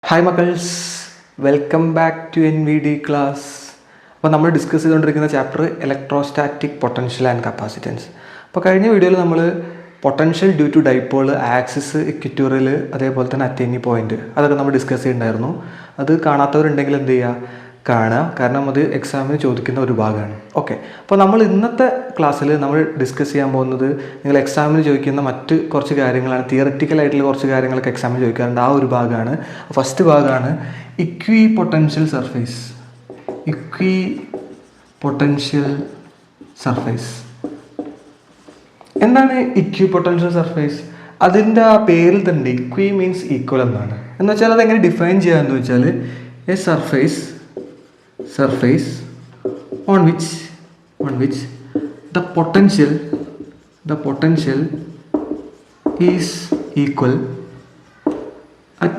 Hi മക്കൾസ്, welcome back to NVD class. അപ്പോൾ നമ്മൾ ഡിസ്കസ് ചെയ്തുകൊണ്ടിരിക്കുന്ന chapter electrostatic potential and capacitance. അപ്പോൾ കഴിഞ്ഞ വീഡിയോയിൽ നമ്മൾ potential due to dipole, axis, equatorial, അതേപോലെ തന്നെ അറ്റൈനി പോയിന്റ്, അതൊക്കെ നമ്മൾ ഡിസ്കസ് ചെയ്യുന്നുണ്ടായിരുന്നു. അത് കാണാത്തവരുണ്ടെങ്കിൽ എന്ത് ചെയ്യുക, കാണുക, കാരണം അത് എക്സാമിന് ചോദിക്കുന്ന ഒരു ഭാഗമാണ്. ഓക്കെ, അപ്പോൾ നമ്മൾ ഇന്നത്തെ ക്ലാസ്സിൽ നമ്മൾ ഡിസ്കസ് ചെയ്യാൻ പോകുന്നത് നിങ്ങൾ എക്സാമിന് ചോദിക്കുന്ന മറ്റ് കുറച്ച് കാര്യങ്ങളാണ്. തിയററ്റിക്കലായിട്ടുള്ള കുറച്ച് കാര്യങ്ങളൊക്കെ എക്സാമിന് ചോദിക്കാറുണ്ട്. ആ ഒരു ഭാഗമാണ്, ഫസ്റ്റ് ഭാഗമാണ് ഇക്വി പൊട്ടൻഷ്യൽ സർഫേസ്. ഇക്വി പൊട്ടൻഷ്യൽ സർഫേസ് എന്താണ്? ഇക്വി പൊട്ടൻഷ്യൽ സർഫേസ് അതിൻ്റെ ആ പേരിൽ തന്നെ ഇക്വി മീൻസ് ഈക്വൽ എന്നാണ്. എന്ന് വെച്ചാൽ അതെങ്ങനെ ഡിഫൈൻ ചെയ്യാമെന്ന് വെച്ചാൽ A surface on which the potential is equal at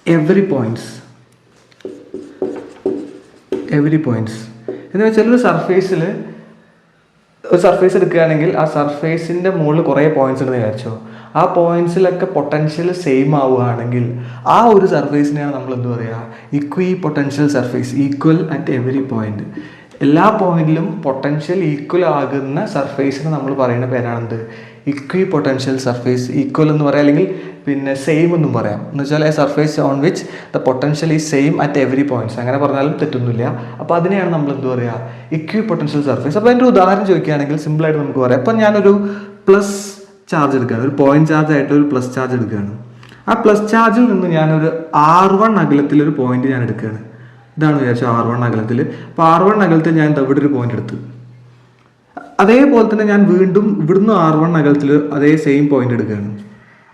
every points എന്ന് വെച്ചാൽ ഒരു സർഫേസ് എടുക്കുകയാണെങ്കിൽ ആ സർഫേസിൻ്റെ മുകളിൽ കുറേ പോയിന്റ്സ് ഉണ്ടെന്ന് വിചാരിച്ചോ. ആ പോയിന്റ്സിലൊക്കെ പൊട്ടൻഷ്യൽ സെയിം ആവുകയാണെങ്കിൽ ആ ഒരു സർഫേസിനെയാണ് നമ്മൾ എന്ത് പറയുക, equipotential surface. Equal at every point, എല്ലാ പോയിന്റിലും പൊട്ടൻഷ്യൽ ഈക്വൽ ആകുന്ന സർഫേസിന് നമ്മൾ പറയുന്ന പേരാണെന്ത്, ഇക്വി പൊട്ടൻഷ്യൽ സർഫേസ്. ഈക്വൽ എന്ന് പറയാം, അല്ലെങ്കിൽ പിന്നെ സെയിം എന്നും പറയാം. എന്ന് വെച്ചാൽ a surface on which the potential is same at every points, അങ്ങനെ പറഞ്ഞാലും തെറ്റൊന്നുമില്ല. അപ്പോൾ അതിനെയാണ് നമ്മൾ എന്ത് പറയുക, ഇക്വി പൊട്ടൻഷ്യൽ സർഫേസ്. അപ്പോൾ അതിൻ്റെ ഉദാഹരണം ചോദിക്കുകയാണെങ്കിൽ സിമ്പിളായിട്ട് നമുക്ക് പറയാം. അപ്പോൾ ഞാനൊരു പ്ലസ് ചാർജ് എടുക്കുകയാണ്, ഒരു പോയിന്റ് ചാർജ് ആയിട്ട് ഒരു പ്ലസ് ചാർജ് എടുക്കുകയാണ്. ആ പ്ലസ് ചാർജിൽ നിന്ന് ഞാനൊരു R1 അകലത്തിലൊരു പോയിന്റ് ഞാൻ എടുക്കുകയാണ്. ഇതാണ് വിചാരിച്ചു R1 അകലത്തിൽ. അപ്പോൾ R1 അകലത്തിൽ ഞാൻ ഇവിടെ ഒരു പോയിന്റ് എടുത്തു. അതേപോലെ തന്നെ ഞാൻ വീണ്ടും ഇവിടുന്ന് R1 അകലത്തിൽ അതേ സെയിം പോയിന്റ് എടുക്കുകയാണ്.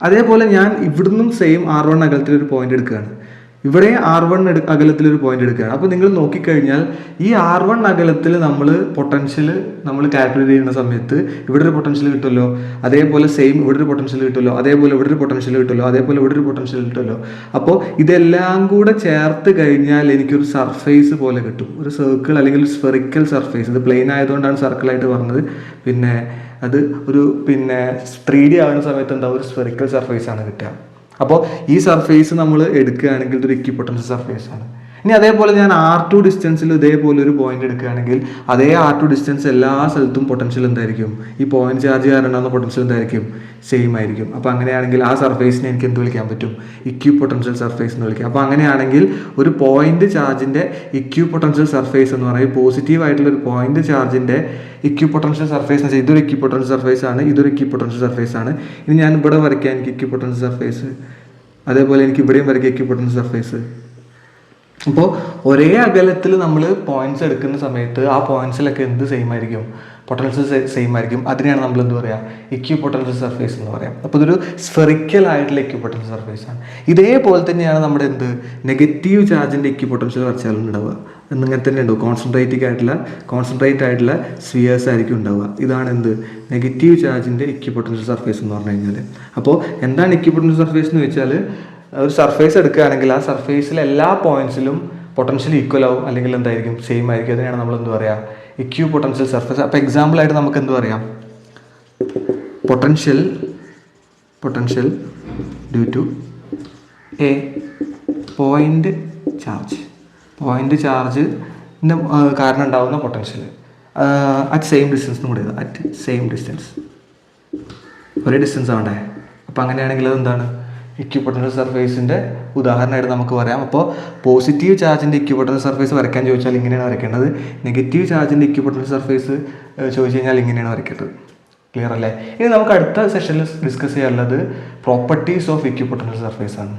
അതേപോലെ ഞാൻ ഇവിടുന്നും സെയിം R1 അകലത്തിൽ ഒരു പോയിന്റ് എടുക്കുകയാണ്. ഇവിടെ R1 അകലത്തിലൊരു പോയിന്റ് എടുക്കുകയാണ്. അപ്പോൾ നിങ്ങൾ നോക്കിക്കഴിഞ്ഞാൽ ഈ R1 അകലത്തിൽ നമ്മൾ പൊട്ടൻഷ്യൽ നമ്മൾ കാൽക്കുലേറ്റ് ചെയ്യുന്ന സമയത്ത് ഇവിടെ ഒരു പൊട്ടൻഷ്യൽ കിട്ടുമല്ലോ, അതേപോലെ സെയിം ഇവിടെ ഒരു പൊട്ടൻഷ്യൽ കിട്ടുമല്ലോ, അതേപോലെ ഇവിടെ ഒരു പൊട്ടൻഷ്യൽ കിട്ടുമല്ലോ, അതേപോലെ ഇവിടെ ഒരു പൊട്ടൻഷ്യൽ കിട്ടുമല്ലോ. അപ്പോൾ ഇതെല്ലാം കൂടെ ചേർത്ത് കഴിഞ്ഞാൽ എനിക്കൊരു സർഫേസ് പോലെ കിട്ടും, ഒരു സർക്കിൾ അല്ലെങ്കിൽ സ്ഫെറിക്കൽ സർഫേസ്. ഇത് പ്ലെയിൻ ആയതുകൊണ്ടാണ് സർക്കിളായിട്ട് പറഞ്ഞത്. പിന്നെ അത് ഒരു 3D ആകുന്ന സമയത്ത് എന്താ, ഒരു സ്ഫെറിക്കൽ സർഫേസ് ആണ് കിട്ടുക. അപ്പോൾ ഈ സർഫേസ് നമ്മൾ എടുക്കുകയാണെങ്കിൽ ഇതൊരു ഇക്വി പൊട്ടൻഷ്യൽ സർഫേസ് ആണ്. ഇനി അതേപോലെ ഞാൻ R2 ഡിസ്റ്റൻസിൽ ഇതേപോലെ ഒരു പോയിന്റ് എടുക്കുകയാണെങ്കിൽ അതേ R2 ഡിസ്റ്റൻസ് എല്ലാ സ്ഥലത്തും പൊട്ടൻഷ്യൽ എന്തായിരിക്കും, ഈ പോയിന്റ് ചാർജ് കാരണം പൊട്ടൻഷ്യൽ എന്തായിരിക്കും, സെയിം ആയിരിക്കും. അപ്പോൾ അങ്ങനെയാണെങ്കിൽ ആ സർഫേസിനെ എനിക്ക് എന്ത് വിളിക്കാൻ പറ്റും, ഇക്വി പൊട്ടൻഷ്യൽ സർഫേസ് എന്ന് വിളിക്കാം. അപ്പോൾ അങ്ങനെയാണെങ്കിൽ ഒരു പോയിന്റ് ചാർജിൻ്റെ ഇക്വി പൊട്ടൻഷ്യൽ സർഫേസ് എന്ന് പറയുന്നത് പോസിറ്റീവ് ആയിട്ടുള്ള ഒരു പോയിന്റ് ചാർജിൻ്റെ ഇക്വി പൊട്ടൻഷ്യൽ സർഫേസ് എന്ന് വെച്ചാൽ ഇതൊരു ഇക്വി പൊട്ടൻഷ്യൽ സർഫേസ് ആണ്, ഇതൊരു ഇക്വി പൊട്ടൻഷ്യൽ സർഫേസ് ആണ്. ഇനി ഞാൻ ഇവിടെ വരയ്ക്കാം എനിക്ക് ഇക്വി പൊട്ടൻഷ്യൽ സർഫേസ്, അതേപോലെ എനിക്ക് ഇവിടെയും വരയ്ക്കാം ഇക്വി പൊട്ടൻഷ്യൽ സർഫേസ്. അപ്പോൾ ഒരേ അകലത്തിൽ നമ്മൾ പോയിന്റ്സ് എടുക്കുന്ന സമയത്ത് ആ പോയിന്റ്സിലൊക്കെ എന്ത് സെയിം ആയിരിക്കും, പൊട്ടൻഷ്യൽ സെയിം ആയിരിക്കും. അതിനെയാണ് നമ്മൾ എന്ത് പറയുക, ഇക്വി പൊട്ടൻഷ്യൽ സർഫേസ് എന്ന് പറയാം. അപ്പോൾ ഇതൊരു സ്ഫെറിക്കൽ ആയിട്ടുള്ള ഇക്വി പൊട്ടൻഷ്യൽ സർഫേസ് ആണ്. ഇതേപോലെ തന്നെയാണ് നമ്മുടെ നെഗറ്റീവ് ചാർജിൻ്റെ ഇക്വി പൊട്ടൻഷ്യൽ വരച്ചാലും ഉണ്ടാവുക. എന്നിങ്ങനെ തന്നെ ഉണ്ടാവും, കോൺസെൻട്രേറ്റ് ആയിട്ടുള്ള സ്ഫിയേഴ്സ് ആയിരിക്കും ഉണ്ടാവുക. ഇതാണ് നെഗറ്റീവ് ചാർജിൻ്റെ ഇക്വി പൊട്ടൻഷ്യൽ സർഫേസ് എന്ന് പറഞ്ഞു കഴിഞ്ഞാൽ. അപ്പോൾ എന്താണ് ഇക്വി പൊട്ടൻഷ്യൽ സർഫേസ് എന്ന് വെച്ചാൽ, ഒരു സർഫേസ് എടുക്കുകയാണെങ്കിൽ ആ സർഫേസിലെ എല്ലാ പോയിന്റ്സിലും പൊട്ടൻഷ്യൽ ഈക്വൽ ആവും, അല്ലെങ്കിൽ എന്തായിരിക്കും, സെയിം ആയിരിക്കും. അതിനാണ് നമ്മൾ എന്ത് പറയുക, ഇക്വി പൊട്ടൻഷ്യൽ സർഫേസ്. അപ്പോൾ എക്സാമ്പിളായിട്ട് നമുക്ക് എന്ത് പറയാം, potential due to a point ചാർജിൻ്റെ കാരണം ഉണ്ടാകുന്ന പൊട്ടൻഷ്യൽ അറ്റ് സെയിം ഡിസ്റ്റൻസ് എന്ന് കൂടെ, അറ്റ് സെയിം ഡിസ്റ്റൻസ്, ഒരേ ഡിസ്റ്റൻസ് ആവണ്ടേ. അപ്പോൾ അങ്ങനെയാണെങ്കിൽ അതെന്താണ്, ഇക്വി പൊട്ടൻഷ്യൽ സർഫേസിൻ്റെ ഉദാഹരണമായിട്ട് നമുക്ക് പറയാം. അപ്പോൾ പോസിറ്റീവ് ചാർജിൻ്റെ ഇക്വി പൊട്ടൻഷ്യൽ സർഫേസ് വരയ്ക്കാൻ ചോദിച്ചാൽ ഇങ്ങനെയാണ് വരയ്ക്കേണ്ടത്. നെഗറ്റീവ് ചാർജിൻ്റെ ഇക്വി പൊട്ടൻഷ്യൽ സർഫേസ് ചോദിച്ചു കഴിഞ്ഞാൽ ഇങ്ങനെയാണ് വരയ്ക്കേണ്ടത്. ക്ലിയർ അല്ലേ? ഇനി നമുക്ക് അടുത്ത സെഷനിൽ ഡിസ്കസ് ചെയ്യാനുള്ളത് പ്രോപ്പർട്ടീസ് ഓഫ് ഇക്വി പൊട്ടൻഷ്യൽ സർഫേസ് ആണ്.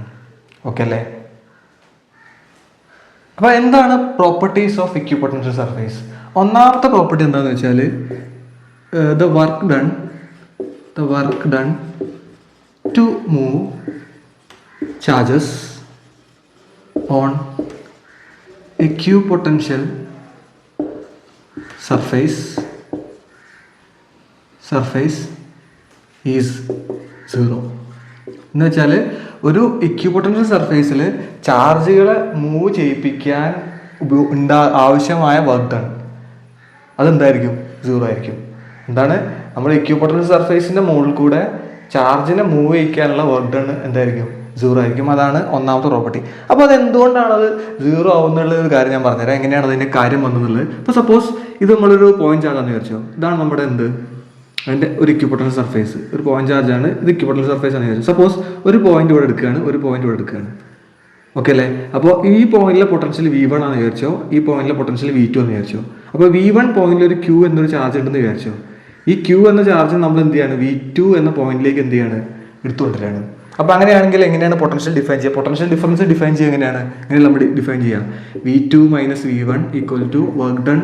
ഓക്കെ അല്ലേ? അപ്പോൾ എന്താണ് പ്രോപ്പർട്ടീസ് ഓഫ് ഇക്വി പൊട്ടൻഷ്യൽ സർഫേസ്? ഒന്നാമത്തെ പ്രോപ്പർട്ടി എന്താണെന്ന് വെച്ചാൽ the work done to move charges on equipotential surface is 0. എന്ന് വെച്ചാൽ ഒരു ഇക്വിപൊട്ടൻഷ്യൽ സർഫേസിൽ ചാർജുകളെ മൂവ് ചെയ്യിപ്പിക്കാൻ ആവശ്യമായ വർക്ക് ഡൺ അതെന്തായിരിക്കും, 0 ആയിരിക്കും. എന്താണ്, നമ്മൾ ഇക്വിപൊട്ടൻഷ്യൽ സർഫേസിൻ്റെ മുകളിൽ കൂടെ ചാർജിനെ മൂവ് ചെയ്യിക്കാനുള്ള വർക്ക് ഡൺ എന്തായിരിക്കും, സീറോ ആയിരിക്കും. അതാണ് ഒന്നാമത്തെ പ്രോപ്പർട്ടി. അപ്പോൾ അത് എന്തുകൊണ്ടാണ് അത് സീറോ ആവുന്നുള്ള ഒരു കാര്യം ഞാൻ പറഞ്ഞുതരാം, എങ്ങനെയാണ് അതിൻ്റെ കാര്യം വന്നതെന്നുള്ളത്. ഇപ്പോൾ സപ്പോസ് ഇത് നമ്മളൊരു പോയിന്റ് ചാർജാണെന്ന് വിചാരിച്ചോ. ഇതാണ് നമ്മുടെ എന്ത്, അതിൻ്റെ ഒരു ഇക്വിപൊട്ടൻഷ്യൽ സർഫേസ്, ഒരു പോയിന്റ് ചാർജാണ് ഇത്, ഇക്വിപൊട്ടൻഷ്യൽ സർഫേസ് ആണെന്ന് വിചാരിച്ചു. സപ്പോസ് ഒരു പോയിന്റ് ഇവിടെ എടുക്കുകയാണ്, ഒരു പോയിന്റ് ഇവിടെ എടുക്കുകയാണ്. ഓക്കെ അല്ലേ? അപ്പോൾ ഈ പോയിന്റിലെ പൊട്ടൻഷ്യൽ V1 ആണെന്ന് വിചാരിച്ചോ, ഈ പോയിന്റിലെ പൊട്ടൻഷ്യൽ V2 എന്ന് വിചാരിച്ചോ. അപ്പോൾ V1 പോയിന്റിൽ ഒരു Q എന്നൊരു ചാർജ് ഉണ്ടെന്ന് വിചാരിച്ചോ. ഈ Q എന്ന ചാർജ് നമ്മൾ എന്ത് ചെയ്യാണ്, V2 എന്ന പോയിന്റിലേക്ക് എന്ത് ചെയ്യാണ്, എടുത്തുകൊണ്ടിരിക്കുകയാണ്. അപ്പോൾ അങ്ങനെയാണെങ്കിൽ എങ്ങനെയാണ് പൊട്ടൻഷ്യൽ ഡിഫൈൻ ചെയ്യുക? പൊട്ടൻഷ്യൽ ഡിഫറൻസ് ഡിഫൈൻ ചെയ്യുക എങ്ങനെയാണ്? ഇങ്ങനെ നമ്മൾ ഡിഫൈൻ ചെയ്യാം. V2 - V1 = work done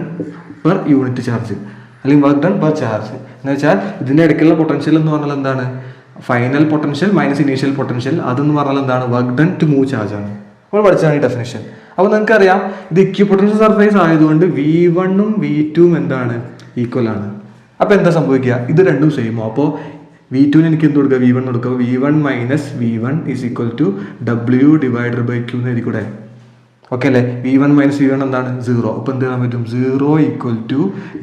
per unit charge, അല്ലെങ്കിൽ വർക്ക് ഡൺ പെർ ചാർജ്. എന്ന് വെച്ചാൽ ഇതിൻ്റെ ഇടയ്ക്കുള്ള പൊട്ടൻഷ്യൽ എന്ന് പറഞ്ഞാൽ എന്താണ്, final potential minus initial potential. അതെന്ന് പറഞ്ഞാൽ എന്താണ്, work done to move charge ആണ്. നമ്മൾ പഠിച്ചതാണ് ഈ ഡെഫിനേഷൻ. അപ്പോൾ നിങ്ങൾക്കറിയാം ഇത് ഇക്വിപൊട്ടൻഷ്യൽ സർഫേസ് ആയതുകൊണ്ട് V1 ഉം V2 ഉം എന്താണ്, ഈക്വൽ ആണ്. അപ്പോൾ എന്താ സംഭവിക്കുക, ഇത് രണ്ടും സെയിമോ. അപ്പോൾ V2 എനിക്ക് എന്ത് കൊടുക്കുക, V1 കൊടുക്കുക. V1 - V1 = W/Q എന്ന് എഴുതിക്കൂടെ. ഓക്കെ അല്ലേ? V1 - V1 എന്താണ്, 0. അപ്പോൾ എന്ത് ചെയ്യാൻ പറ്റും, 0 =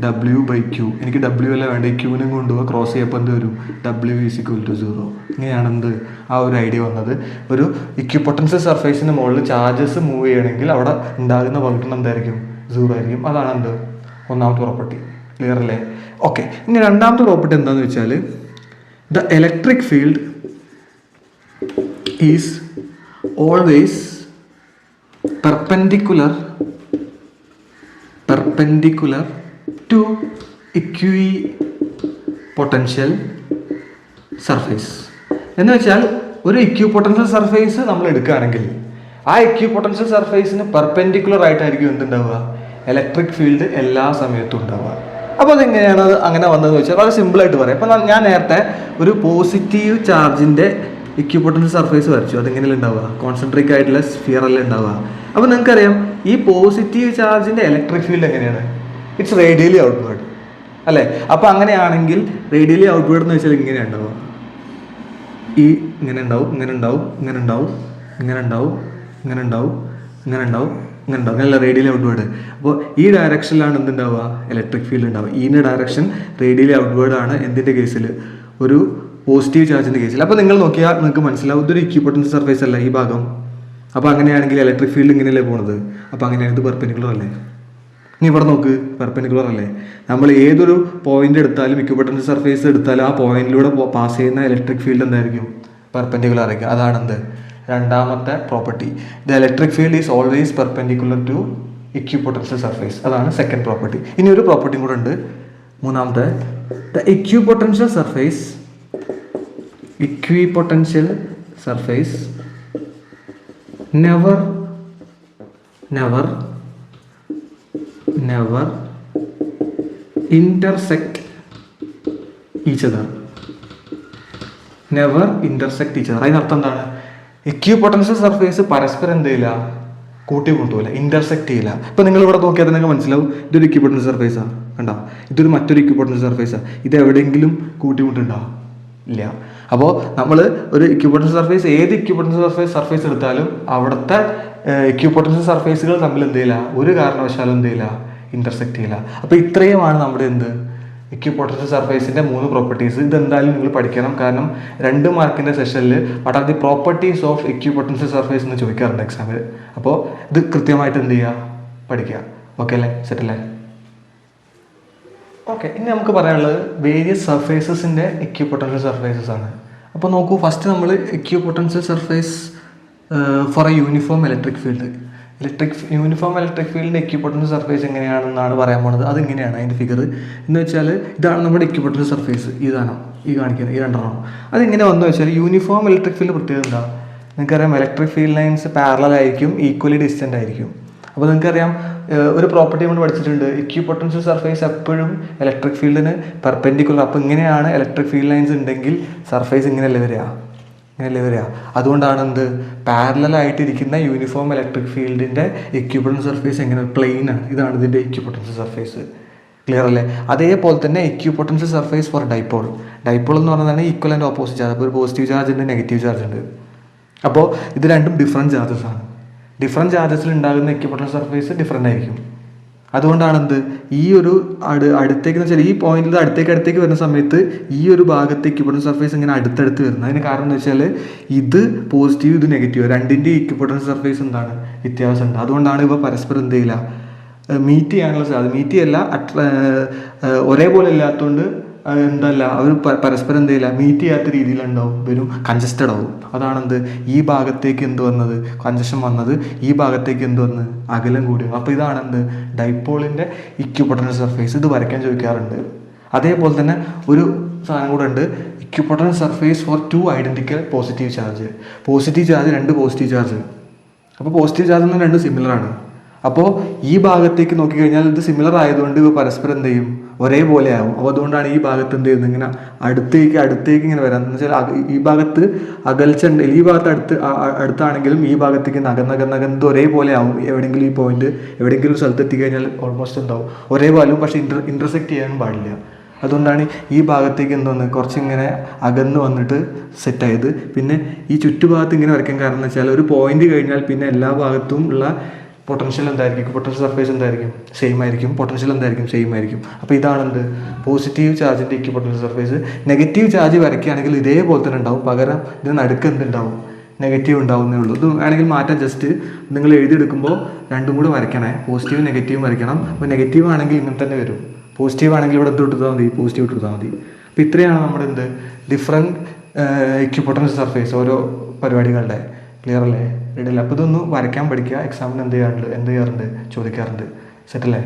W/Q. എനിക്ക് W അല്ല വേണ്ട, Qനും കൊണ്ടുപോകുക, ക്രോസ് ചെയ്യുമ്പോൾ എന്ത് വരും, W = 0. ഇങ്ങനെയാണ് എന്ത് ആ ഒരു ഐഡിയ വന്നത്. ഒരു ഇക്വിപൊട്ടൻഷ്യൽ സർഫേസിന് മുകളിൽ ചാർജസ് മൂവ് ചെയ്യണമെങ്കിൽ അവിടെ ഉണ്ടാകുന്ന വർക്ക് എന്തായിരിക്കും, 0 ആയിരിക്കും. അതാണ് എന്ത് ഒന്നാമത്തെ പ്രോപ്പർട്ടി. ക്ലിയർ അല്ലേ? ഓക്കെ. ഇനി രണ്ടാമത്തെ പ്രോപ്പർട്ടി എന്താണെന്ന് വെച്ചാൽ, the electric field is always perpendicular to equipotential surface. എന്ന് വെച്ചാൽ ഒരു ഇക്വിപൊട്ടൻഷ്യൽ സർഫേസ് നമ്മൾ എടുക്കുകയാണെങ്കിൽ ആ ഇക്വിപൊട്ടൻഷ്യൽ സർഫേസിന് പെർപെൻഡിക്കുലർ ആയിട്ടായിരിക്കും എന്തുണ്ടാവുക, ഇലക്ട്രിക് ഫീൽഡ് എല്ലാ സമയത്തും ഉണ്ടാവുക. അപ്പോൾ അതെങ്ങനെയാണ് അത് അങ്ങനെ വന്നതെന്ന് വെച്ചാൽ വളരെ സിമ്പിളായിട്ട് പറയാം. അപ്പോൾ ഞാൻ നേരത്തെ ഒരു പോസിറ്റീവ് ചാർജിൻ്റെ ഇക്വിപൊട്ടൻഷ്യൽ സർഫേസ് വരച്ചു. അതെങ്ങനെയല്ല ഉണ്ടാവുക, കോൺസെൻട്രിക് ആയിട്ടുള്ള സ്ഫിയർ അല്ലേ ഉണ്ടാവുക. അപ്പോൾ നിങ്ങൾക്കറിയാം ഈ പോസിറ്റീവ് ചാർജിൻ്റെ ഇലക്ട്രിക് ഫീൽഡ് എങ്ങനെയാണ്, ഇറ്റ്സ് റേഡിയലി ഔട്ട്വേർഡ് അല്ലേ. അപ്പോൾ അങ്ങനെയാണെങ്കിൽ റേഡിയലി ഔട്ട്വേർഡ് എന്ന് വെച്ചാൽ ഇങ്ങനെയാണ് ഉണ്ടാവുക, ഈ ഇങ്ങനെ ഉണ്ടാവും, ഇങ്ങനെ ഉണ്ടാവും, ഇങ്ങനെ ഉണ്ടാവും, ഇങ്ങനെ ഉണ്ടാവും, ഇങ്ങനെ ഉണ്ടാവും, ഇങ്ങനെ ഉണ്ടാവും, ഇങ്ങനെ ഉണ്ടാവും, അങ്ങനെയല്ല റേഡിയലി ഔട്ട്വേർഡ്. അപ്പോൾ ഈ ഡയറക്ഷനിലാണ് എന്തുണ്ടാവുക, ഇലക്ട്രിക് ഫീൽഡ് ഉണ്ടാവുക. ഈൻ്റെ ഡയറക്ഷൻ റേഡിയലി ഔട്ട്വേർഡ് ആണ് എന്തിൻ്റെ കേസിൽ, ഒരു പോസിറ്റീവ് ചാർജിൻ്റെ കേസിൽ. അപ്പോൾ നിങ്ങൾ നോക്കിയാൽ നിങ്ങൾക്ക് മനസ്സിലാവും ഇതൊരു ഇക്വിപൊട്ടൻഷ്യൽ സർഫേസ് അല്ല ഈ ഭാഗം. അപ്പോൾ അങ്ങനെയാണെങ്കിൽ ഇലക്ട്രിക് ഫീൽഡ് ഇങ്ങനെയല്ലേ പോകുന്നത്. അപ്പോൾ അങ്ങനെയാണെങ്കിൽ ഇത് പെർപെൻഡിക്കുലർ അല്ലേ. ഇനി ഇവിടെ നോക്ക്, പെർപെൻഡിക്കുലർ അല്ലേ. നമ്മൾ ഏതൊരു പോയിന്റ് എടുത്താലും ഇക്വിപൊട്ടൻഷ്യൽ സർഫേസ് എടുത്താലും ആ പോയിന്റിലൂടെ പാസ് ചെയ്യുന്ന ഇലക്ട്രിക് ഫീൽഡ് എന്തായിരിക്കും, പെർപെൻഡിക്കുലർ ആയിരിക്കും. അതാണ് എന്ത് രണ്ടാമത്തെ property. The electric field is always perpendicular to equipotential surface. അതാണ് സെക്കൻഡ് പ്രോപ്പർട്ടി. ഇനി ഒരു പ്രോപ്പർട്ടിയും കൂടെ ഉണ്ട്, മൂന്നാമത്തെ. The equipotential surface never intersect each other. അതിനർത്ഥം എന്താണ്, ഇക്വിപൊട്ടൻഷ്യൽ സർഫേസ് പരസ്പരം എന്ത് ചെയ്യില്ല, കൂട്ടിമുട്ടൂല, ഇന്റർസെക്ട് ചെയ്യില്ല. ഇപ്പൊ നിങ്ങൾ ഇവിടെ നോക്കിയാൽ നിങ്ങൾക്ക് മനസ്സിലാവും ഇതൊരു ഇക്വിപൊട്ടൻഷ്യൽ സർഫേസാണ്, കണ്ടോ, ഇതൊരു മറ്റൊരു ഇക്വിപൊട്ടൻഷ്യൽ സർഫേസാണ്. ഇത് എവിടെയെങ്കിലും കൂട്ടിമുട്ടുണ്ടോ, ഇല്ല. അപ്പോൾ നമ്മൾ ഒരു ഇക്വിപൊട്ടൻഷ്യൽ സർഫേസ്, ഏത് ഇക്വിപൊട്ടൻഷ്യൽ സർഫേസ് എടുത്താലും അവിടുത്തെ ഇക്വിപൊട്ടൻഷ്യൽ സർഫേസുകൾ തമ്മിൽ എന്ത് ചെയ്യില്ല, ഒരു കാരണവശാലും എന്ത് ചെയ്യില്ല, ഇന്റർസെക്ട് ചെയ്യില്ല. അപ്പോൾ ഇത്രയുമാണ് നമ്മുടെ എന്ത് ഇക്വിപൊട്ടൻഷ്യൽ സർഫേസിന്റെ 3 പ്രോപ്പർട്ടീസ്. ഇതെന്തായാലും നിങ്ങൾ പഠിക്കണം, കാരണം 2 മാർക്കിന്റെ സെഷനിൽ what are the properties of equipotential surface എന്ന് ചോദിക്കാറുണ്ട് എക്സാമിൽ. അപ്പോൾ ഇത് കൃത്യമായിട്ട് എന്ത് ചെയ്യുക, പഠിക്കുക. ഓക്കെ അല്ലേ, സെറ്റല്ലേ? ഓക്കെ. ഇനി നമുക്ക് പറയാനുള്ളത് വേരിയസ് സർഫേസസിൻ്റെ ഇക്വിപൊട്ടൻഷ്യൽ സർഫേസസ് ആണ്. അപ്പോൾ നോക്കൂ, ഫസ്റ്റ് നമ്മൾ equipotential surface for a uniform electric field. Uniform electric ഫീൽഡിൻ്റെ ഇക്വിപൊട്ടൻഷ്യൽ സർഫേസ് എങ്ങനെയാണെന്നാണ് പറയാൻ പോകുന്നത്. അതിങ്ങനെയാണ് അതിൻ്റെ ഫിഗർ. എന്ന് വെച്ചാൽ ഇതാണ് നമ്മുടെ ഇക്വിപൊട്ടൻഷ്യൽ സർഫേസ്, ഇതാണ് ഈ കാണിക്കുന്നത്, ഈ 2 അതിങ്ങനെ വന്നു വെച്ചാൽ യൂണിഫോം ഇലക്ട്രിക് ഫീൽഡ് പ്രത്യേകത എന്താ, നിങ്ങൾക്കറിയാം ഇലക്ട്രിക് ഫീൽഡ് ലൈൻസ് പാരലൽ ആയിരിക്കും, ഈക്വലി ഡിസ്റ്റൻ്റ് ആയിരിക്കും. അപ്പോൾ നിങ്ങൾക്കറിയാം ഒരു പ്രോപ്പർട്ടി നമ്മൾ പഠിച്ചിട്ടുണ്ട്, ഇക്വിപൊട്ടൻഷ്യൽ സർഫേസ് എപ്പോഴും ഇലക്ട്രിക് ഫീൽഡിന് പെർപെൻഡിക്കുലർ. അപ്പോൾ ഇങ്ങനെയാണ് ഇലക്ട്രിക് ഫീൽഡ് ലൈൻസ് ഉണ്ടെങ്കിൽ സർഫേസ് ഇങ്ങനെയല്ലേ വരിക, അതുകൊണ്ടാണ് എന്ത് പാരലലായിട്ടിരിക്കുന്ന യൂണിഫോം ഇലക്ട്രിക് ഫീൽഡിൻ്റെ ഇക്വിപൊട്ടൻഷ്യൽ സർഫേസ് എങ്ങനെ പ്ലെയിൻ ആണ്. ഇതാണ് ഇതിൻ്റെ ഇക്വിപൊട്ടൻഷ്യൽ സർഫേസ്. ക്ലിയർ അല്ലേ? അതേപോലെ തന്നെ ഇക്വിപൊട്ടൻഷ്യൽ സർഫേസ് ഫോർ ഡൈപോൾ എന്ന് പറയുന്നതാണ് ഈക്വൽ ആൻഡ് ഓപ്പോസിറ്റ് ചാർജ്. അപ്പോൾ ഒരു പോസിറ്റീവ് ചാർജ് ഉണ്ട്, നെഗറ്റീവ് ചാർജ് ഉണ്ട്. അപ്പോൾ ഇത് രണ്ടും ഡിഫറെൻറ്റ് ചാർജസ് ആണ്. ഡിഫറെൻറ്റ് ചാർജസിൽ ഉണ്ടാകുന്ന ഇക്വിപൊട്ടൻഷ്യൽ സർഫേസ് ഡിഫറെൻ്റ് ആയിരിക്കും. അതുകൊണ്ടാണ് എന്ത് ഈ ഒരു അടുത്തേക്ക് എന്ന് വെച്ചാൽ ഈ പോയിന്റിൽ അടുത്തേക്ക് വരുന്ന സമയത്ത് ഈ ഒരു ഭാഗത്ത് ഇക്വിപൊട്ടൻഷ്യൽ സർഫേസ് ഇങ്ങനെ അടുത്തടുത്ത് വരുന്നത്. അതിന് കാരണം എന്ന് വെച്ചാൽ ഇത് പോസിറ്റീവ് ഇത് നെഗറ്റീവ്, രണ്ടിൻ്റെ ഇക്വിപൊട്ടൻഷ്യൽ സർഫേസ് എന്താണ് വ്യത്യാസമുണ്ട്. അതുകൊണ്ടാണ് ഇവ പരസ്പരം എന്ത് ചെയ്യില്ല, മീറ്റ് ചെയ്യാനുള്ള സാധ്യത, മീറ്റ് ചെയ്യല്ല, ഒരേപോലെ ഇല്ലാത്തതുകൊണ്ട് എന്തല്ല അവർ പരസ്പരം എന്ത് ചെയ്യില്ല, മീറ്റ് ചെയ്യാത്ത രീതിയിലുണ്ടാവും, വരും കൺജസ്റ്റഡ് ആവും. അതാണെന്ത് ഈ ഭാഗത്തേക്ക് എന്ത് വന്നത്, കൺജഷൻ വന്നത്, ഈ ഭാഗത്തേക്ക് എന്ത് വന്ന് അകലം കൂടി. അപ്പോൾ ഇതാണെന്ത് ഡൈപോളിൻ്റെ ഇക്വിപൊട്ടൻഷ്യൽ സർഫേസ്. ഇത് വരയ്ക്കാൻ ചോദിക്കാറുണ്ട്. അതേപോലെ തന്നെ ഒരു സാധനം കൂടെ ഉണ്ട്, equipotential surface for 2 identical positive charge. Positive charge 2 positive charge, അപ്പോൾ പോസിറ്റീവ് ചാർജ് എന്ന് 2 സിമിലറാണ്. അപ്പോൾ ഈ ഭാഗത്തേക്ക് നോക്കിക്കഴിഞ്ഞാൽ ഇത് സിമിലർ ആയതുകൊണ്ട് ഇവ പരസ്പരം എന്ത് ചെയ്യും, ഒരേപോലെ ആവും. അപ്പോൾ അതുകൊണ്ടാണ് ഈ ഭാഗത്ത് എന്ത് ചെയ്യുന്നത്, ഇങ്ങനെ അടുത്തേക്ക് ഇങ്ങനെ വരാം. എന്ന് വെച്ചാൽ ഈ ഭാഗത്ത് അകൽച്ച ഉണ്ട്, ഈ ഭാഗത്ത് അടുത്താണെങ്കിലും ഈ ഭാഗത്തേക്ക് നകന്ന് ഒരേപോലെ ആവും. എവിടെയെങ്കിലും ഈ പോയിന്റ് എവിടെയെങ്കിലും ഒരു സ്ഥലത്ത് എത്തിക്കഴിഞ്ഞാൽ ഓൾമോസ്റ്റ് എന്താവും ഒരേപോലെ ആവും, പക്ഷേ ഇൻ്റർസെക്റ്റ് ചെയ്യാനും പാടില്ല. അതുകൊണ്ടാണ് ഈ ഭാഗത്തേക്ക് എന്തോന്ന് കുറച്ചിങ്ങനെ അകന്ന് വന്നിട്ട് സെറ്റായത്. പിന്നെ ഈ ചുറ്റുഭാഗത്ത് ഇങ്ങനെ വരയ്ക്കാൻ കാരണം എന്ന് വെച്ചാൽ ഒരു പോയിന്റ് കഴിഞ്ഞാൽ പിന്നെ എല്ലാ ഭാഗത്തും ഉള്ള പൊട്ടൻഷ്യൽ എന്തായിരിക്കും, പൊട്ടൻഷ്യൽ സർഫേസ് എന്തായിരിക്കും, സെയിം ആയിരിക്കും. പൊട്ടൻഷ്യൽ എന്തായിരിക്കും, സെയിം ആയിരിക്കും. അപ്പോൾ ഇതാണെന്ത് പോസിറ്റീവ് ചാർജിൻ്റെ ഇക്വിപൊട്ടൻഷ്യൽ സർഫേസ്. നെഗറ്റീവ് ചാർജ് വരയ്ക്കുകയാണെങ്കിൽ ഇതേപോലെ തന്നെ ഉണ്ടാവും, പകരം ഇതിന് നടുക്ക് എന്തുണ്ടാവും, നെഗറ്റീവ് ഉണ്ടാവുന്നേ ഉള്ളൂ. ഇത് വേണമെങ്കിൽ മാറ്റാൻ, ജസ്റ്റ് നിങ്ങൾ എഴുതിയെടുക്കുമ്പോൾ രണ്ടും കൂടെ വരയ്ക്കണേ, പോസിറ്റീവും നെഗറ്റീവും വരയ്ക്കണം. അപ്പോൾ നെഗറ്റീവ് ആണെങ്കിൽ ഇങ്ങനെ തന്നെ വരും, പോസിറ്റീവ് ആണെങ്കിൽ ഇവിടെ എന്ത് കൊടുത്താൽ മതി, പോസിറ്റീവ് കൊടുത്താൽ മതി. അപ്പോൾ ഇത്രയാണ് നമ്മുടെ എന്ത് ഡിഫറെൻറ്റ് ഇക്വിപൊട്ടൻഷ്യൽ സർഫേസ് ഓരോ പരിപാടികളുടെ. ക്ലിയർ അല്ലേ, റെഡി അല്ലേ? അപ്പോൾ ഇതൊന്ന് വരയ്ക്കാൻ പഠിക്കുക, എക്സാമിന് എന്ത് ചെയ്യാറുണ്ട് ചോദിക്കാറുണ്ട്. സെറ്റല്ലേ?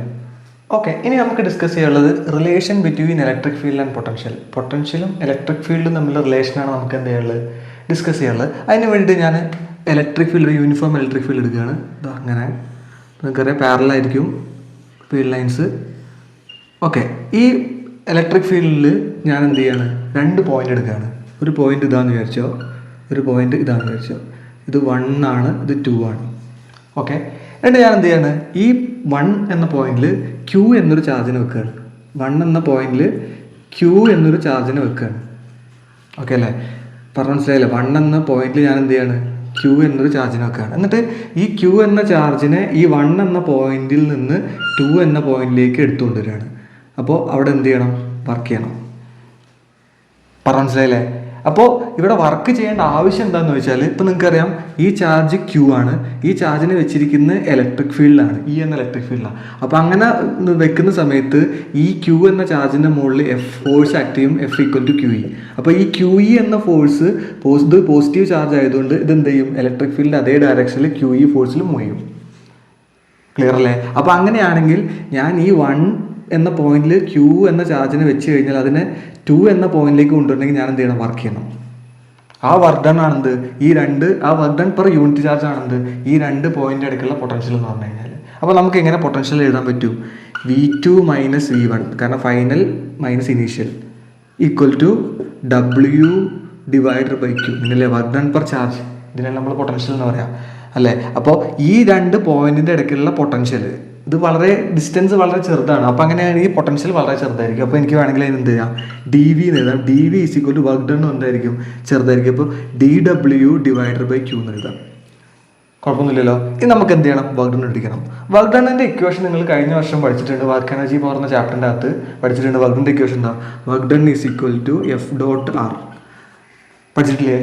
ഓക്കെ, ഇനി നമുക്ക് ഡിസ്കസ് ചെയ്യാനുള്ളത് relation between electric field and പൊട്ടൻഷ്യലും ഇലക്ട്രിക് ഫീൽഡും തമ്മിലുള്ള റിലേഷനാണ് നമുക്ക് എന്ത് ചെയ്യാനുള്ളത്, ഡിസ്കസ് ചെയ്യാനുള്ളത്. അതിന് വേണ്ടിയിട്ട് ഞാൻ electric field, uniform electric field എടുക്കുകയാണ്. ഇതാ അങ്ങനെ നിങ്ങൾക്കറിയാം, പാരലായിരിക്കും ഫീൽഡ് ലൈൻസ്. ഓക്കെ, ഈ ഇലക്ട്രിക് ഫീൽഡിൽ ഞാൻ എന്ത് ചെയ്യാണ്, 2 പോയിന്റ് എടുക്കുകയാണ്. ഒരു പോയിന്റ് ഇതാണെന്ന് വിചാരിച്ചോ, ഒരു പോയിന്റ് ഇതാണെന്ന് വിചാരിച്ചോ. ഇത് 1 ആണ്, ഇത് 2 ആണ്. ഓക്കെ, എന്നിട്ട് ഞാൻ എന്ത് ചെയ്യാണ്, ഈ 1 എന്ന പോയിന്റിൽ Q എന്നൊരു ചാർജിനെ വെക്കുകയാണ്. 1 എന്ന പോയിന്റിൽ Q എന്നൊരു ചാർജിനെ വെക്കുകയാണ്. ഓക്കെ അല്ലേ, പറഞ്ഞ മനസ്സിലായില്ലേ? 1 എന്ന പോയിന്റിൽ ഞാൻ എന്ത് ചെയ്യാണ്, Q എന്നൊരു ചാർജിനെ വെക്കുകയാണ്. എന്നിട്ട് ഈ Q എന്ന ചാർജിനെ ഈ 1 എന്ന പോയിന്റിൽ നിന്ന് 2 എന്ന പോയിന്റിലേക്ക് എടുത്തുകൊണ്ടുവരികയാണ്. അപ്പോൾ അവിടെ എന്ത് ചെയ്യണം, വർക്ക് ചെയ്യണം. പറഞ്ഞ മനസ്സിലായില്ലേ? അപ്പോൾ ഇവിടെ വർക്ക് ചെയ്യേണ്ട ആവശ്യം എന്താണെന്ന് വെച്ചാൽ, ഇപ്പോൾ നിങ്ങൾക്കറിയാം ഈ ചാർജ് Q ആണ്, ഈ ചാർജിനെ വെച്ചിരിക്കുന്ന ഇലക്ട്രിക് ഫീൽഡാണ്, E എന്ന ഇലക്ട്രിക് ഫീൽഡാണ്. അപ്പോൾ അങ്ങനെ വെക്കുന്ന സമയത്ത് ഈ Q എന്ന ചാർജിൻ്റെ മുകളിൽ ഫോഴ്സ് ആക്ട് ചെയ്യും, F=QE. അപ്പോൾ ഈ QE എന്ന ഫോഴ്സ് പോസിറ്റീവ് ചാർജ് ആയതുകൊണ്ട് ഇത് എന്ത് ചെയ്യും, ഇലക്ട്രിക് ഫീൽഡ് അതേ ഡയറക്ഷനിൽ QE ഫോഴ്സിൽ മൂവ് ചെയ്യും. ക്ലിയർ അല്ലേ? അപ്പോൾ അങ്ങനെയാണെങ്കിൽ ഞാൻ ഈ 1 എന്ന പോയിന്റിൽ Q എന്ന ചാർജിനെ വെച്ച് കഴിഞ്ഞാൽ അതിനെ 2 എന്ന പോയിന്റിലേക്ക് കൊണ്ടുവരണമെങ്കിൽ ഞാൻ എന്ത് ചെയ്യണം, വർക്ക് ചെയ്യണം. ആ വർക്ക് ഡൺ ആണെന്ത് ആ work done per unit charge ആണെന്ത് ഈ 2 പോയിന്റ് അടുക്കുള്ള പൊട്ടൻഷ്യൽ എന്ന് പറഞ്ഞു കഴിഞ്ഞാൽ. അപ്പോൾ നമുക്ക് എങ്ങനെ പൊട്ടൻഷ്യൽ എഴുതാൻ പറ്റും, V2 - V1, കാരണം final minus initial equal to W/Q. ഇങ്ങനല്ലേ വർക്ക് ഡൺ പെർ ചാർജ്, ഇതിനെ നമ്മൾ പൊട്ടൻഷ്യൽ എന്ന് പറയാം അല്ലേ. അപ്പോൾ ഈ 2 പോയിന്റിൻ്റെ ഇടയ്ക്കുള്ള പൊട്ടൻഷ്യൽ ഇത് വളരെ ഡിസ്റ്റൻസ് വളരെ ചെറുതാണ്. അപ്പോൾ അങ്ങനെയാണെങ്കിൽ പൊട്ടൻഷ്യൽ വളരെ ചെറുതായിരിക്കും. അപ്പോൾ എനിക്ക് വേണമെങ്കിൽ അതിന് എന്ത് ചെയ്യാം, DV എന്ന് എഴുതാം. DV = വർക്ക് ഡൺ എന്തായിരിക്കും, ചെറുതായിരിക്കും. അപ്പോൾ dW/Q എന്ന് എഴുതാം. കുഴപ്പമൊന്നുമില്ലല്ലോ. ഇത് നമുക്ക് എന്ത് ചെയ്യണം, വർക്ക് ഡൺ എടുക്കണം. വർക്ക് ഡണ്ണിൻ്റെ ഇക്വേഷൻ നിങ്ങൾ കഴിഞ്ഞ വർഷം പഠിച്ചിട്ടുണ്ട്, വർക്ക് എനർജി പവർ എന്ന ചാപ്റ്ററിൻ്റെ അകത്ത് പഠിച്ചിട്ടുണ്ട്. വർക്ക് ഡണ്ണിൻ്റെ ഇക്വേഷൻ എന്താ, വർക്ക് ഡൺ = F.R. പഠിച്ചിട്ടില്ലേ?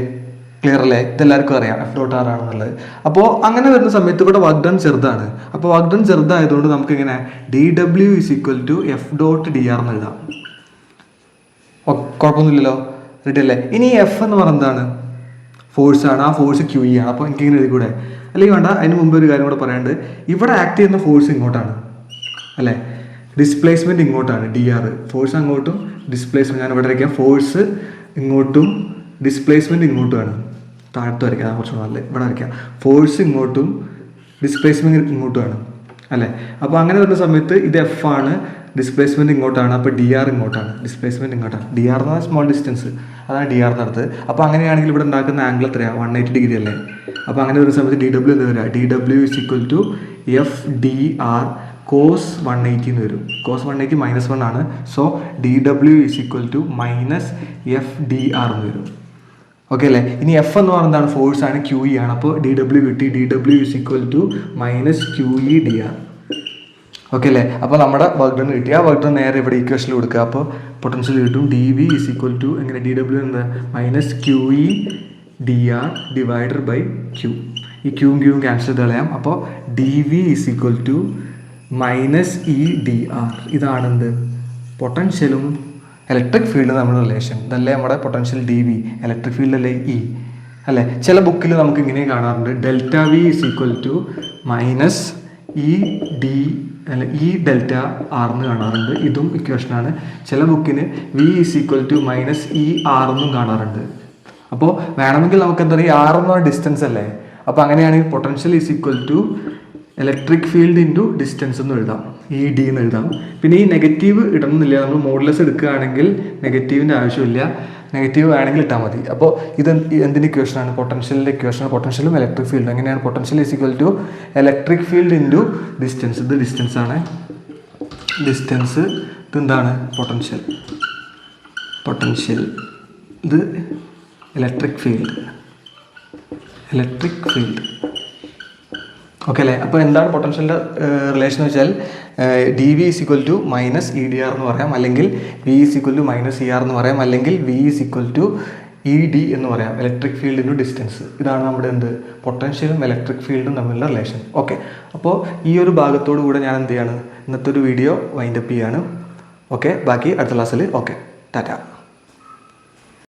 ക്ലിയർ അല്ലേ? ഇതെല്ലാവർക്കും അറിയാം F.R ആണെന്നുള്ളത്. അപ്പോൾ അങ്ങനെ വരുന്ന സമയത്ത് ഇവിടെ വർക്ക് ഡൺ ചെറുതാണ്. അപ്പോൾ വർക്ക് ഡൺ ചെറുതായതുകൊണ്ട് നമുക്ക് ഇങ്ങനെ dW = F.dr എന്ന് എഴുതാം. കുഴപ്പമൊന്നുമില്ലല്ലോ, റെഡി അല്ലേ? ഇനി F എന്ന് പറയുന്നത് എന്താണ്, ഫോഴ്സാണ്. ആ ഫോഴ്സ് QE ആണ്. അപ്പോൾ എനിക്കിങ്ങനെ എഴുതി കൂടെ, അല്ലെങ്കിൽ വേണ്ട, അതിന് മുമ്പ് ഒരു കാര്യം കൂടെ പറയാണ്ട്, ഇവിടെ ആക്ട് ചെയ്യുന്ന ഫോഴ്സ് ഇങ്ങോട്ടാണ് അല്ലേ, ഡിസ്പ്ലേസ്മെൻറ്റ് ഇങ്ങോട്ടാണ് dr. ഫോഴ്സ് അങ്ങോട്ടും ഡിസ്പ്ലേസ്മെൻറ്റ്, ഞാൻ ഇവിടെ വരയ്ക്കാം, ഫോഴ്സ് ഇങ്ങോട്ടും ഡിസ്പ്ലേസ്മെൻറ്റ് ഇങ്ങോട്ടുമാണ്. താഴത്ത് വരയ്ക്കാം, കുറച്ച് നല്ല ഇവിടെ വരയ്ക്കാം. ഫോഴ്സ് ഇങ്ങോട്ടും ഡിസ്പ്ലേസ്മെൻറ്റ് ഇങ്ങോട്ടുമാണ് അല്ലേ. അപ്പോൾ അങ്ങനെ വരുന്ന സമയത്ത് ഇത് F ആണ്, ഡിസ്പ്ലേസ്മെൻറ്റ് ഇങ്ങോട്ടാണ്. അപ്പോൾ dr ഇങ്ങോട്ടാണ്, ഡിസ്പ്ലേസ്മെൻറ്റ് ഇങ്ങോട്ടാണ്. dr എന്ന് പറഞ്ഞാൽ സ്മോൾ ഡിസ്റ്റൻസ്, അതാണ് dr നടത്ത്. അപ്പോൾ അങ്ങനെയാണെങ്കിൽ ഇവിടെ ഉണ്ടാക്കുന്ന ആംഗിൾ എത്രയാണ്, 180 ഡിഗ്രി അല്ലേ. അപ്പോൾ അങ്ങനെ വരുന്ന സമയത്ത് dW എന്ന് വരിക, dW = F.dr cos 180 എന്ന് വരും. cos 180 -1 ആണ്. സോ dW = -F.dr എന്ന് വരും. ഓക്കെ അല്ലേ? ഇനി F എന്ന് പറയുന്നത് എന്താണ്, ഫോഴ്സ് ആണ്, QE ആണ്. അപ്പോൾ dW കിട്ടി, dW = -QE dr. ഓക്കെ അല്ലേ? അപ്പോൾ നമ്മുടെ വർക്ക് ഡൺ കിട്ടി. ആ വർക്ക് ഡൺ നേരെ ഇവിടെ ഇക്വേഷനിൽ കൊടുക്കുക. അപ്പോൾ പൊട്ടൻഷ്യൽ കിട്ടും d V is equal to എങ്ങനെ ഡി ഡബ്ല്യു എന്താ minus q e d r divided by q. ഈ ക്യൂവും ക്യൂവും ക്യാൻസൽ ചെയ്ത് കളയാം. അപ്പോൾ d V is equal to minus E d r. ഇതാണെന്ത് പൊട്ടൻഷ്യലും ഇലക്ട്രിക് ഫീൽഡും തമ്മിലുള്ള റിലേഷൻ. ഇതല്ലേ നമ്മുടെ potential d v, electric field അല്ലേ ഇ അല്ലേ? ചില ബുക്കിൽ നമുക്ക് ഇങ്ങനെ കാണാറുണ്ട് delta v is equal to minus E d അല്ല ഇ ഡെൽറ്റ ആർ എന്ന് കാണാറുണ്ട്. ഇതും ഇക്വേഷനാണ്. ചില ബുക്കിന് V is equal to minus E R എന്നും കാണാറുണ്ട്. അപ്പോൾ വേണമെങ്കിൽ നമുക്ക് എന്താ പറയുക, ആർ എന്ന് പറഞ്ഞ ഡിസ്റ്റൻസ് അല്ലേ? അപ്പോൾ അങ്ങനെയാണെങ്കിൽ potential is equal to electric field into distance എന്ന് എഴുതാം, ഇ ഡി എന്ന് എഴുതാം. പിന്നെ ഈ നെഗറ്റീവ് ഇടണമെന്നില്ല. നമ്മൾ മോഡുലസ് എടുക്കുകയാണെങ്കിൽ നെഗറ്റീവിൻ്റെ ആവശ്യമില്ല, നെഗറ്റീവ് വേണമെങ്കിൽ ഇട്ടാൽ മതി. അപ്പോൾ ഇത് എന്തിൻ്റെ ഇക്വേഷനാണ്? പൊട്ടൻഷ്യലിൻ്റെ ഇക്വേഷനാണ്. പൊട്ടൻഷ്യലും ഇലക്ട്രിക് ഫീൽഡും എങ്ങനെയാണ്? Potential is equal to electric field into distance. ഇത് ഡിസ്റ്റൻസ് ആണ്, ഡിസ്റ്റൻസ്. ഇതെന്താണ്? പൊട്ടൻഷ്യൽ. പൊട്ടൻഷ്യൽ ഇത് electric field, electric field. Okay അല്ലേ? അപ്പോൾ എന്താണ് പൊട്ടൻഷ്യലിൻ്റെ റിലേഷൻ എന്ന് വെച്ചാൽ d V is equal to minus E d R എന്ന് പറയാം, അല്ലെങ്കിൽ V is equal to minus E R എന്ന് പറയാം, അല്ലെങ്കിൽ V is equal to E d എന്ന് പറയാം, ഇലക്ട്രിക് ഫീൽഡ് ഇൻറ്റു ഡിസ്റ്റൻസ്. ഇതാണ് നമ്മുടെ എന്ത് പൊട്ടൻഷ്യലും ഇലക്ട്രിക് ഫീൽഡും തമ്മിലുള്ള റിലേഷൻ. ഓക്കെ, അപ്പോൾ ഈ ഒരു ഭാഗത്തോടു കൂടെ ഞാൻ എന്ത് ചെയ്യാണ്, ഇന്നത്തെ ഒരു വീഡിയോ വൈൻഡപ്പ് ചെയ്യാണ്. ഓക്കെ, ബാക്കി അടുത്ത ക്ലാസ്സിൽ. ഓക്കെ, ടാറ്റ.